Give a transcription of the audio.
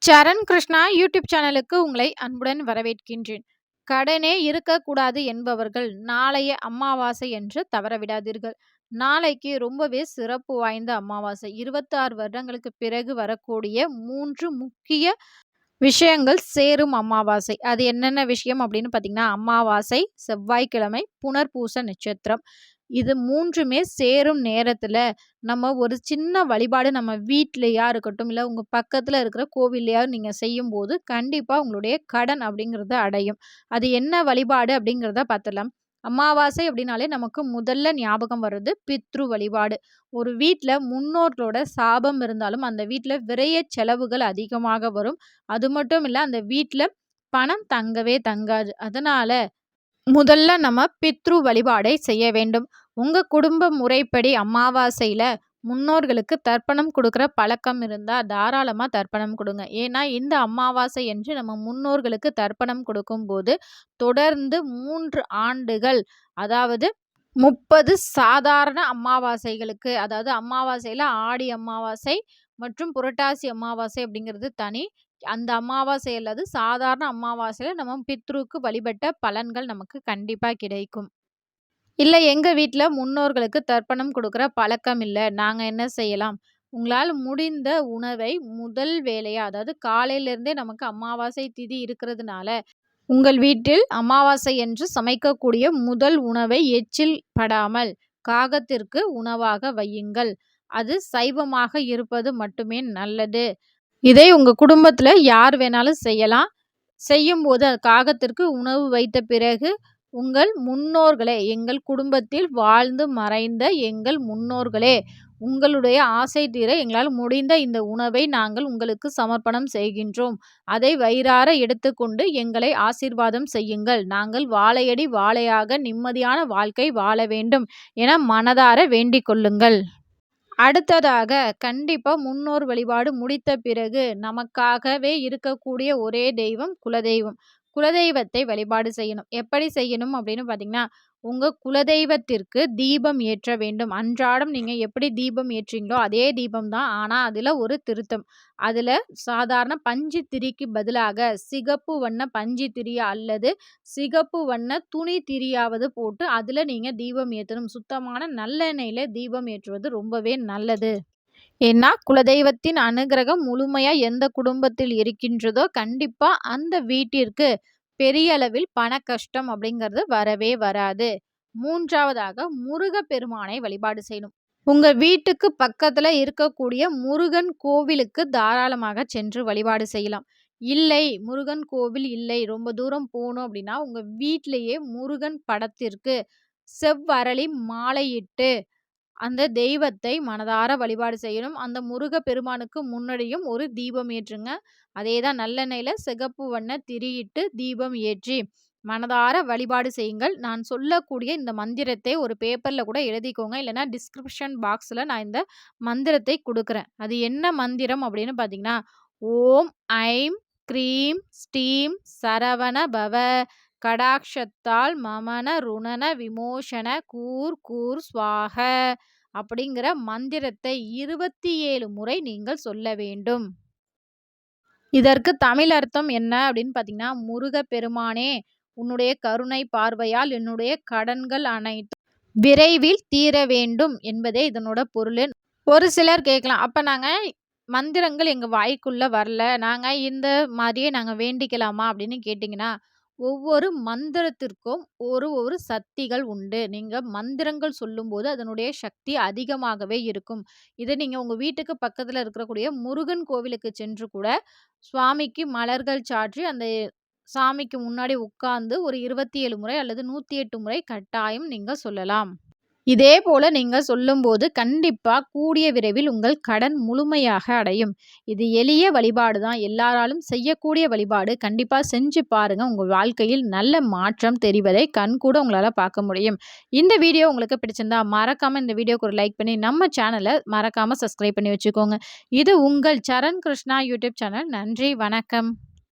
சரண் Krishna YouTube சேனலுக்கு உங்களை அன்புடன் வரவேற்கின்றேன். கடனே இருக்கக்கூடாது என்பவர்கள் நாளைய அமாவாசை என்று தவறவிடாதீர்கள். நாளைக்கு ரொம்பவே சிறப்பு வாய்ந்த அமாவாசை. 26 வருடங்களுக்கு பிறகு வரக்கூடிய 3 முக்கிய விஷயங்கள் சேரும் அமாவாசை. அது என்னென்ன விஷயம் அப்படின்னு பார்த்தீங்கன்னா, அமாவாசை, செவ்வாய்க்கிழமை, புனர்பூச நட்சத்திரம். இது 3மே சேரும் நேரத்துல, நம்ம ஒரு சின்ன வழிபாடு நம்ம வீட்லயா இருக்கட்டும், இல்ல உங்க பக்கத்துல இருக்கிற கோவில்லயாவது நீங்க செய்யும்போது, கண்டிப்பா உங்களுடைய கடன் அப்படிங்கிறது அடையும். அது என்ன வழிபாடு அப்படிங்கிறத பார்த்துடலாம். அமாவாசை அப்படின்னாலே நமக்கு முதல்ல ஞாபகம் வர்றது பித்ரு வழிபாடு. ஒரு வீட்ல முன்னோர்களோட சாபம் இருந்தாலும், அந்த வீட்ல விரய செலவுகள் அதிகமாக வரும். அது மட்டும் இல்ல, அந்த வீட்ல பணம் தங்கவே தங்காது. அதனால முதல்ல நம்ம பித்ரு வழிபாடை செய்ய வேண்டும். உங்க குடும்ப முறைப்படி அமாவாசையில முன்னோர்களுக்கு தர்ப்பணம் கொடுக்குற பழக்கம் இருந்தா தாராளமா தர்ப்பணம் கொடுங்க. ஏன்னா இந்த அமாவாசை என்று நம்ம முன்னோர்களுக்கு தர்ப்பணம் கொடுக்கும்போது தொடர்ந்து 3 ஆண்டுகள், அதாவது 30 சாதாரண அமாவாசைகளுக்கு, அதாவது அமாவாசையில ஆடி அமாவாசை மற்றும் புரட்டாசி அமாவாசை அப்படிங்கிறது தனி. அந்த அமாவாசை அல்லது சாதாரண அமாவாசையில நம்ம பித்ருக்கு வழிபட்ட பலன்கள் நமக்கு கண்டிப்பா கிடைக்கும். இல்ல எங்க வீட்ல முன்னோர்களுக்கு தர்ப்பணம் குடுக்குற பழக்கம் இல்ல. நாங்க என்ன செய்யலாம்? உங்களால முடிந்த உணவை முதல் வேளையா, அதாவது காலையிலேருந்தே நமக்கு அமாவாசை திதி இருக்கிறதுனால, உங்கள் வீட்டில் அமாவாசை என்று சமைக்கக்கூடிய முதல் உணவை எச்சில் படாமல் காகத்திற்கு உணவாக வையுங்கள். அது சைவமாக இருப்பது மட்டுமே நல்லது. இதை உங்க குடும்பத்துல யார் வேணாலும் செய்யலாம். செய்யும்போது அது காகத்திற்கு உணவு வைத்த பிறகு, உங்கள் முன்னோர்களே, எங்கள் குடும்பத்தில் வாழ்ந்து மறைந்த எங்கள் முன்னோர்களே, உங்களுடைய ஆசை தீர எங்களால் முடிந்த இந்த உணவை நாங்கள் உங்களுக்கு சமர்ப்பணம் செய்கின்றோம். அதை வயிறார எடுத்துக்கொண்டு எங்களை ஆசீர்வாதம் செய்யுங்கள். நாங்கள் வாழையடி வாழையாக நிம்மதியான வாழ்க்கை வாழ வேண்டும் என மனதார வேண்டிக் கொள்ளுங்கள். அடுத்ததாக கண்டிப்பா முன்னோர் வழிபாடு முடித்த பிறகு நமக்காகவே இருக்கக்கூடிய ஒரே தெய்வம் குலதெய்வம். குலதெய்வத்தை வழிபாடு செய்யணும். எப்படி செய்யணும் அப்படின்னு பார்த்தீங்கன்னா, உங்க குலதெய்வத்திற்கு தீபம் ஏற்ற வேண்டும். அன்றாடம் நீங்க எப்படி தீபம் ஏற்றீங்களோ அதே தீபம் தான். ஆனா அதுல ஒரு திருத்தம். அதுல சாதாரண பஞ்சு திரிக்கு பதிலாக சிகப்பு வண்ண பஞ்சு திரி அல்லது சிகப்பு வண்ண துணி திரியாவது போட்டு அதுல நீங்க தீபம் ஏத்தணும். சுத்தமான நல்லெண்ணெயில தீபம் ஏற்றுவது ரொம்பவே நல்லது. ஏன்னா குலதெய்வத்தின் அனுகிரகம் முழுமையா எந்த குடும்பத்தில் இருக்கின்றதோ கண்டிப்பா அந்த வீட்டிற்கு பெரிய அளவில் பண கஷ்டம் அப்படிங்கிறது வரவே வராது. 3வதாக முருகப்பெருமானை வழிபாடு செய்யணும். உங்க வீட்டுக்கு பக்கத்துல இருக்கக்கூடிய முருகன் கோவிலுக்கு தாராளமாக சென்று வழிபாடு செய்யலாம். இல்லை, முருகன் கோவில் இல்லை, ரொம்ப தூரம் போகணும் அப்படின்னா, உங்க வீட்டிலேயே முருகன் படத்திற்கு செவ்வரளி மாலையிட்டு அந்த தெய்வத்தை மனதார வழிபாடு செய்யணும். அந்த முருக பெருமானுக்கு முன்னாடியும் ஒரு தீபம் ஏற்றுங்க. அதேதான் நல்லெண்ணெயில சிகப்பு வண்ண திரியிட்டு தீபம் ஏற்றி மனதார வழிபாடு செய்யுங்கள். நான் சொல்லக்கூடிய இந்த மந்திரத்தை ஒரு பேப்பர்ல கூட எழுதிக்கோங்க. இல்லைன்னா டிஸ்கிரிப்ஷன் பாக்ஸ்ல நான் இந்த மந்திரத்தை குடுக்குறேன். அது என்ன மந்திரம் அப்படின்னு பார்த்தீங்கன்னா, ஓம் ஐம் க்ரீம் ஸ்டீம் சரவண பவ கடாக்ஷத்தால் மமன ருணன விமோசன கூர் கூர் ஸ்வாக அப்படிங்கிற மந்திரத்தை 27 முறை நீங்கள் சொல்ல வேண்டும். இதற்கு தமிழ் அர்த்தம் என்ன அப்படின்னு பார்த்தீங்கன்னா, முருகப்பெருமானே, உன்னுடைய கருணை பார்வையால் என்னுடைய கடன்கள் அனைத்தும் விரைவில் தீர வேண்டும் என்பதே இதனோட பொருளு. ஒரு சிலர் கேட்கலாம், அப்ப நாங்க மந்திரங்கள் எங்க வாய்க்குள்ள வரல, நாங்க இந்த மாதிரியே நாங்க வேண்டிக்கலாமா அப்படின்னு கேட்டிங்கன்னா, ஒவ்வொரு மந்திரத்திற்கும் ஒரு ஒரு சக்திகள் உண்டு. நீங்க மந்திரங்கள் சொல்லும்போது அதனுடைய சக்தி அதிகமாகவே இருக்கும். இதை நீங்க உங்க வீட்டுக்கு பக்கத்துல இருக்கக்கூடிய முருகன் கோவிலுக்கு சென்று கூட சுவாமிக்கு மலர்கள் சாற்றி அந்த சாமிக்கு முன்னாடி உட்கார்ந்து ஒரு 27 முறை அல்லது 108 முறை கட்டாயம் நீங்க சொல்லலாம். இதே போல நீங்க சொல்லும்போது கண்டிப்பா கூடிய விரைவில் உங்கள் கடன் முழுமையாக அடையும். இது எளிய வழிபாடு தான். எல்லாராலும் செய்யக்கூடிய வழிபாடு. கண்டிப்பா செஞ்சு பாருங்க. உங்க வாழ்க்கையில் நல்ல மாற்றம் தெரிவதை கண்கூட உங்களால பார்க்க முடியும். இந்த வீடியோ உங்களுக்கு பிடிச்சிருந்தா மறக்காம இந்த வீடியோக்கு ஒரு லைக் பண்ணி நம்ம சேனலை மறக்காம சப்ஸ்கிரைப் பண்ணி வச்சுக்கோங்க. இது உங்கள் சரண் கிருஷ்ணா யூடியூப் சேனல். நன்றி, வணக்கம்.